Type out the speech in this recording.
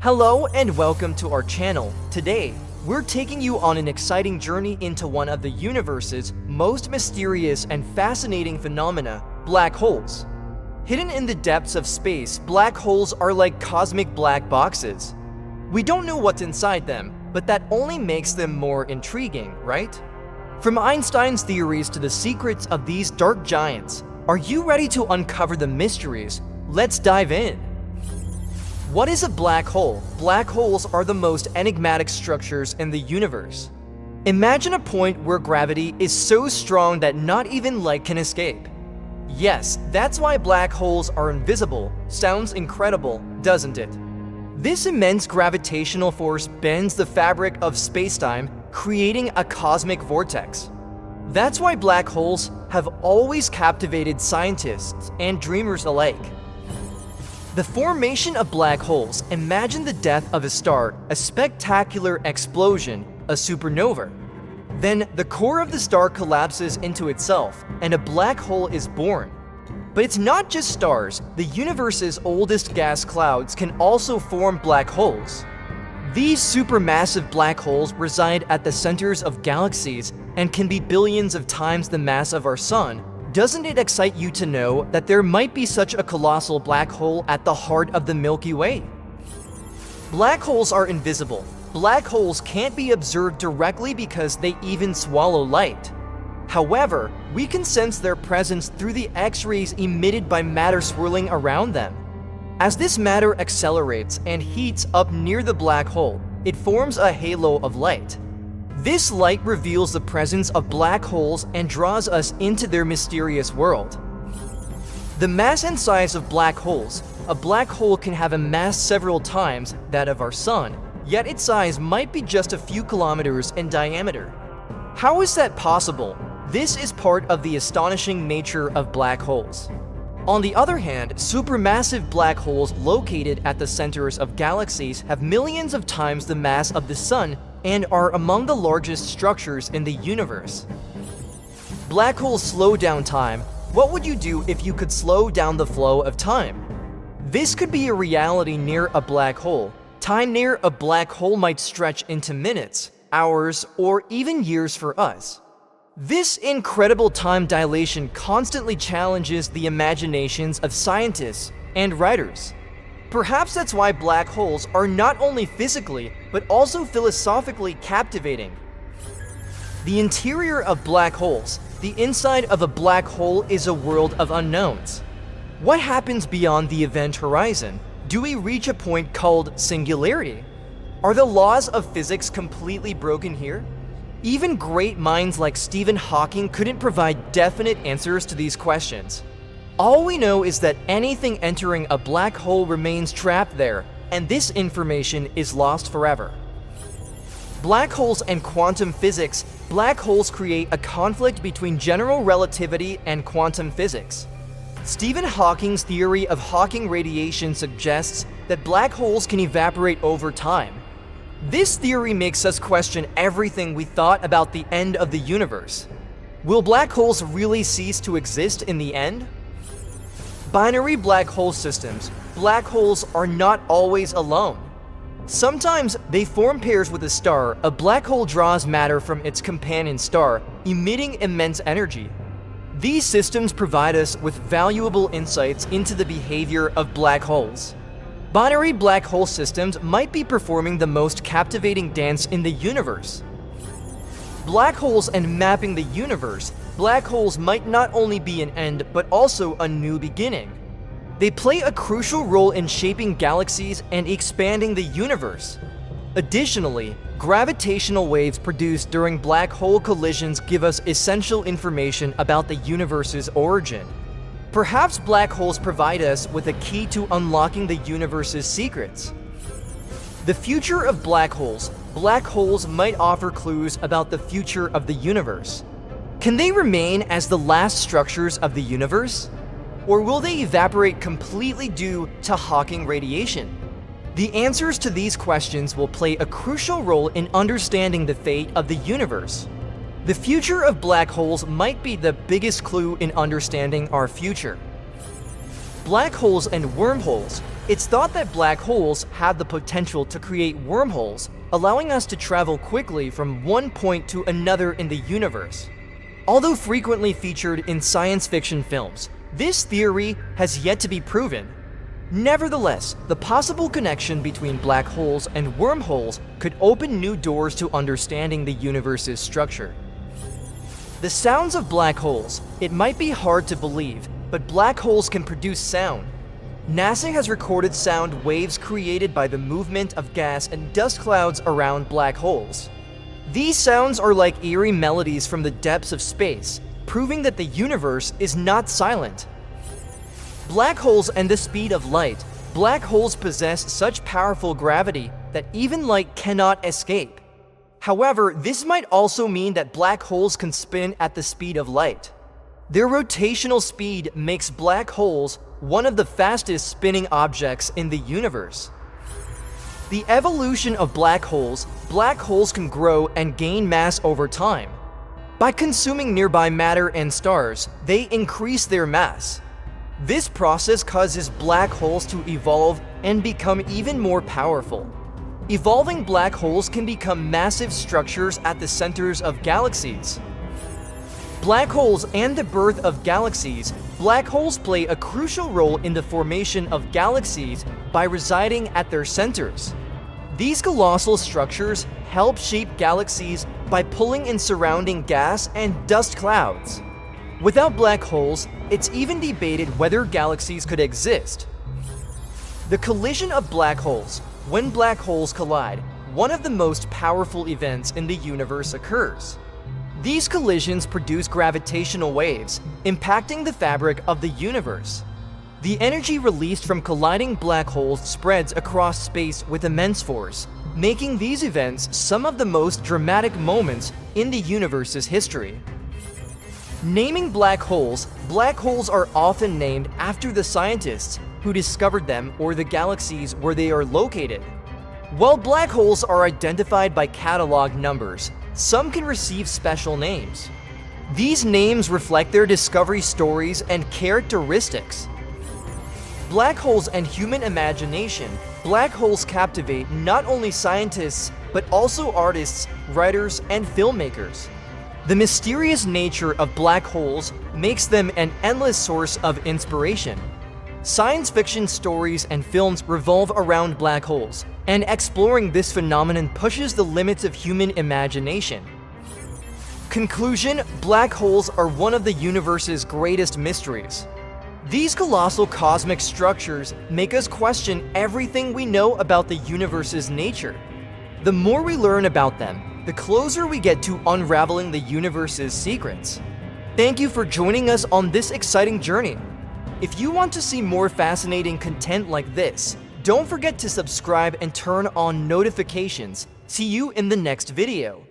Hello and welcome to our channel. Today, we're taking you on an exciting journey into one of the universe's most mysterious and fascinating phenomena, black holes. Hidden in the depths of space, black holes are like cosmic black boxes. We don't know what's inside them, but that only makes them more intriguing, right? From Einstein's theories to the secrets of these dark giants, are you ready to uncover the mysteries? Let's dive in. What is a black hole? Black holes are the most enigmatic structures in the universe. Imagine a point where gravity is so strong that not even light can escape. Yes, that's why black holes are invisible. Sounds incredible, doesn't it? This immense gravitational force bends the fabric of spacetime, creating a cosmic vortex. That's why black holes have always captivated scientists and dreamers alike. The formation of black holes. Imagine the death of a star, a spectacular explosion, a supernova. Then the core of the star collapses into itself, and a black hole is born. But it's not just stars. The universe's oldest gas clouds can also form black holes. These supermassive black holes reside at the centers of galaxies and can be billions of times the mass of our sun. Doesn't it excite you to know that there might be such a colossal black hole at the heart of the Milky Way? Black holes are invisible. Black holes can't be observed directly because they even swallow light. However, we can sense their presence through the X-rays emitted by matter swirling around them. As this matter accelerates and heats up near the black hole, it forms a halo of light. This light reveals the presence of black holes and draws us into their mysterious world. The mass and size of black holes. A black hole can have a mass several times that of our sun, yet its size might be just a few kilometers in diameter. How is that possible? This is part of the astonishing nature of black holes. On the other hand, supermassive black holes located at the centers of galaxies have millions of times the mass of the sun and are among the largest structures in the universe. Black holes slow down time. What would you do if you could slow down the flow of time? This could be a reality near a black hole. Time near a black hole might stretch into minutes, hours, or even years for us. This incredible time dilation constantly challenges the imaginations of scientists and writers. Perhaps that's why black holes are not only physically, but also philosophically captivating. The interior of black holes. The inside of a black hole is a world of unknowns. What happens beyond the event horizon? Do we reach a point called singularity? Are the laws of physics completely broken here? Even great minds like Stephen Hawking couldn't provide definite answers to these questions. All we know is that anything entering a black hole remains trapped there, and this information is lost forever. Black holes and quantum physics. Black holes create a conflict between general relativity and quantum physics. Stephen Hawking's theory of Hawking radiation suggests that black holes can evaporate over time. This theory makes us question everything we thought about the end of the universe. Will black holes really cease to exist in the end? Binary black hole systems. Black holes are not always alone. Sometimes they form pairs with a star. A black hole draws matter from its companion star, emitting immense energy. These systems provide us with valuable insights into the behavior of black holes. Binary black hole systems might be performing the most captivating dance in the universe. Black holes and mapping the universe. Black holes might not only be an end, but also a new beginning. They play a crucial role in shaping galaxies and expanding the universe. Additionally, gravitational waves produced during black hole collisions give us essential information about the universe's origin. Perhaps black holes provide us with a key to unlocking the universe's secrets. The future of black holes. Black holes might offer clues about the future of the universe. Can they remain as the last structures of the universe? Or will they evaporate completely due to Hawking radiation? The answers to these questions will play a crucial role in understanding the fate of the universe. The future of black holes might be the biggest clue in understanding our future. Black holes and wormholes. It's thought that black holes have the potential to create wormholes, allowing us to travel quickly from one point to another in the universe. Although frequently featured in science fiction films, this theory has yet to be proven. Nevertheless, the possible connection between black holes and wormholes could open new doors to understanding the universe's structure. The sounds of black holes. It might be hard to believe, but black holes can produce sound. NASA has recorded sound waves created by the movement of gas and dust clouds around black holes. These sounds are like eerie melodies from the depths of space, proving that the universe is not silent. Black holes and the speed of light. Black holes possess such powerful gravity that even light cannot escape. However, this might also mean that black holes can spin at the speed of light. Their rotational speed makes black holes one of the fastest spinning objects in the universe. The evolution of black holes can grow and gain mass over time. By consuming nearby matter and stars, they increase their mass. This process causes black holes to evolve and become even more powerful. Evolving black holes can become massive structures at the centers of galaxies. Black holes and the birth of galaxies. Black holes play a crucial role in the formation of galaxies by residing at their centers. These colossal structures help shape galaxies by pulling in surrounding gas and dust clouds. Without black holes, it's even debated whether galaxies could exist. The collision of black holes. When black holes collide, one of the most powerful events in the universe occurs. These collisions produce gravitational waves, impacting the fabric of the universe. The energy released from colliding black holes spreads across space with immense force, making these events some of the most dramatic moments in the universe's history. Naming black holes are often named after the scientists who discovered them or the galaxies where they are located. While black holes are identified by catalog numbers, some can receive special names. These names reflect their discovery stories and characteristics. Black holes and human imagination. Black holes captivate not only scientists, but also artists, writers, and filmmakers. The mysterious nature of black holes makes them an endless source of inspiration. Science fiction stories and films revolve around black holes, and exploring this phenomenon pushes the limits of human imagination. Conclusion: black holes are one of the universe's greatest mysteries. These colossal cosmic structures make us question everything we know about the universe's nature. The more we learn about them, the closer we get to unraveling the universe's secrets. Thank you for joining us on this exciting journey. If you want to see more fascinating content like this, don't forget to subscribe and turn on notifications. See you in the next video.